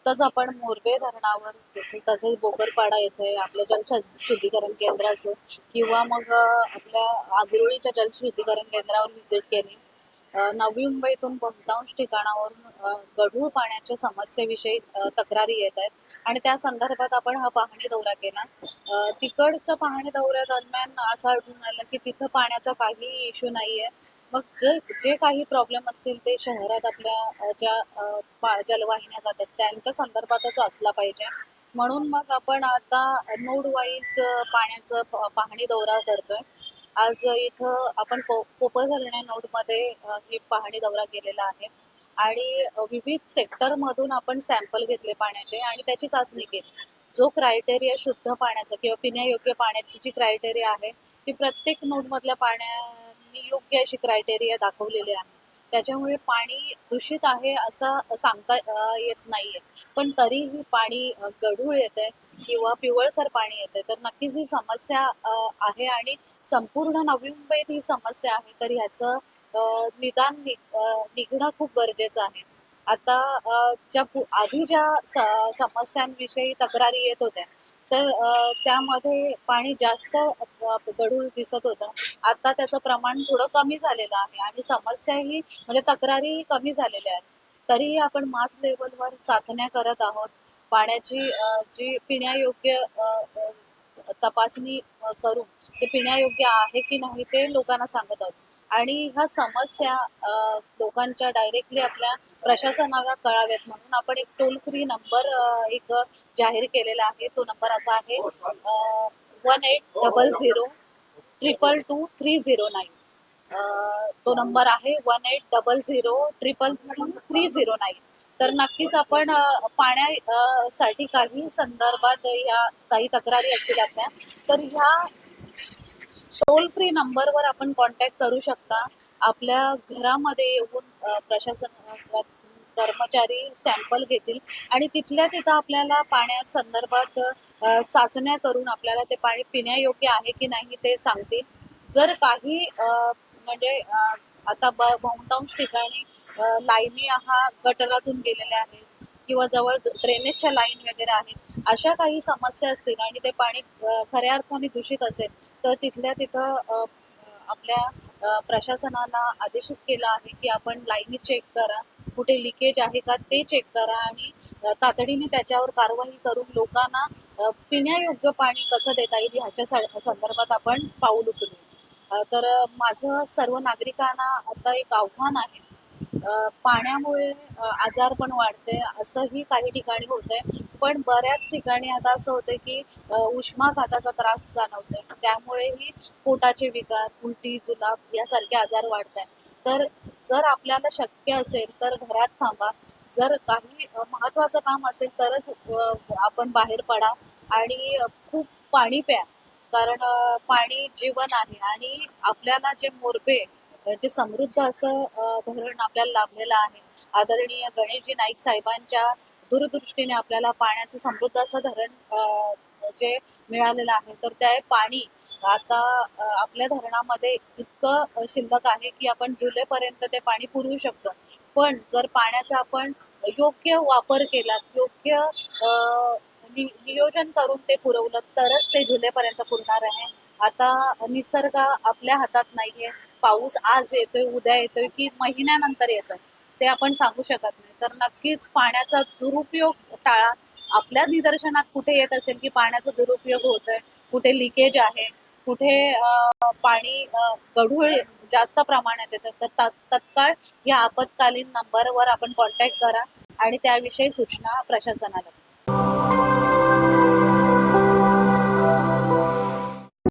नुकतंच आपण मोरबे धरणावर तसेच बोकरपाडा येथे आपलं जलशुद्धीकरण केंद्र असो किंवा मग आपल्या आगरोळीच्या जलशुद्धीकरण केंद्रावर व्हिजिट केली. नवी मुंबईतून बहुतांश ठिकाणावरून गढूळ पाण्याच्या समस्येविषयी तक्रारी येत आहेत आणि त्या संदर्भात आपण हा पाहणी दौरा केला. तिकडच्या पाहणी दौऱ्यादरम्यान असं आढळून आलं की तिथं पाण्याचा काही इश्यू नाहीये. मग जे काही प्रॉब्लेम असतील ते शहरात आपल्या ज्या जलवाहिन्या जातात त्यांच्या संदर्भातच असला पाहिजे. म्हणून मग आपण आता नोड वाईज पाण्याचं पाहणी दौरा करतोय. आज इथं आपण कोपर धरण्या नोडमध्ये हे पाहणी दौरा केलेला आहे आणि विविध सेक्टरमधून आपण सॅम्पल घेतले पाण्याचे आणि त्याची चाचणी केली. जो क्रायटेरिया शुद्ध पाण्याचा किंवा पिण्यायोग्य पाण्याची जी क्रायटेरिया आहे ती प्रत्येक नोडमधल्या पाण्याने योग्य अशी क्रायटेरिया दाखवलेली आहे. त्याच्यामुळे पाणी दूषित आहे असं सांगता येत नाहीये, पण तरीही पाणी गढूळ येतंय किंवा पिवळसर पाणी येतंय, तर नक्कीच ही समस्या आहे आणि संपूर्ण नवी मुंबईत ही समस्या आहे. तर ह्याचं निदान निघणं खूप गरजेचं आहे. आता आधी ज्या समस्यांविषयी तक्रारी येत होत्या तर त्यामध्ये पाणी जास्त गढूळ दिसत होतं. आता त्याचं प्रमाण थोडं कमी झालेलं आहे आणि समस्याही म्हणजे तक्रारी कमी झालेल्या आहेत. तरीही आपण मास लेवलवर चाचण्या करत आहोत. पाण्याची जी पिण्यायोग्य तपासणी करून ते पिण्यायोग्य आहे की नाही ते लोकांना सांगत आहोत आणि ह्या समस्या लोकांच्या डायरेक्टली आपल्या प्रशासनाला कळाव्यात म्हणून आपण एक टोल फ्री नंबर एक जाहीर केलेला आहे. तो नंबर असा आहे 1800-222-309. तो नंबर आहे 1800-222-309. तर नक्कीच आपण पाण्यासाठी काही संदर्भात या काही तक्रारी असतील आपल्या तर ह्या टोल फ्री नंबरवर आपण कॉन्टॅक्ट करू शकता. आपल्या घरामध्ये येऊन प्रशासन कर्मचारी सॅम्पल घेतील आणि तिथल्या तिथं आपल्याला पाण्या संदर्भात चाचण्या करून आपल्याला ते पाणी पिण्यायोग्य आहे की नाही ते सांगतील. जर काही म्हणजे आता बहुतांश ठिकाणी लाईनी हा गटरातून गेलेल्या आहेत किंवा जवळ ड्रेनेजच्या लाईन वगैरे आहेत. अशा काही समस्या असतील आणि ते पाणी खऱ्या अर्थाने दूषित असेल तर तिथल्या तिथं आपल्या प्रशासनाला आदेशित केलं आहे की आपण लाईनी चेक करा, कुठे लिकेज आहे का ते चेक करा आणि तातडीने त्याच्यावर कारवाई करून लोकांना पिण्यायोग्य पाणी कसं देता येईल ह्याच्या संदर्भात आपण पाऊल उचलू. तर माझं सर्व नागरिकांना आता एक आव्हान आहे. पाण्यामुळे आजार पण वाढते असंही काही ठिकाणी होतंय, पण बऱ्याच ठिकाणी आता असं होतंय की उष्माघाताचा त्रास जाणवतोय. त्यामुळेही पोटाचे विकार, उलटी, जुलाब यासारखे आजार वाढत आहेत. तर जर आपल्याला शक्य असेल तर घरात थांबा. जर काही महत्वाचं काम असेल तरच आपण बाहेर पडा आणि खूप पाणी प्या. कारण पाणी जीवन आहे आणि आपल्याला जे मोरबे जे समृद्ध असं धरण आपल्याला लाभलेलं आहे. आदरणीय गणेशजी नाईक साहेबांच्या दूरदृष्टीने आपल्याला पाण्याचं समृद्ध असं धरण जे मिळालेलं आहे तर ते पाणी आता आपल्या धरणामध्ये इतकं शिल्लक आहे की आपण जुलैपर्यंत ते पाणी पुरवू शकतो. पण जर पाण्याचा आपण योग्य वापर केला, योग्य नियोजन करून ते पुरवलं तरच ते जुलैपर्यंत पुरणार आहे. आता निसर्ग आपल्या हातात नाहीये. पाऊस आज येतोय, उद्या येतोय की महिन्यानंतर येतोय ते आपण सांगू शकत नाही. तर नक्कीच पाण्याचा दुरुपयोग टाळा. आपल्या निदर्शनात कुठे येत असेल की पाण्याचा दुरुपयोग होतोय, कुठे लिकेज आहे, कुठे पाणी गढूळ जास्त प्रमाणात येतं तर तत्काळ या आपत्कालीन नंबरवर आपण कॉन्टॅक्ट करा आणि त्याविषयी सूचना प्रशासनाला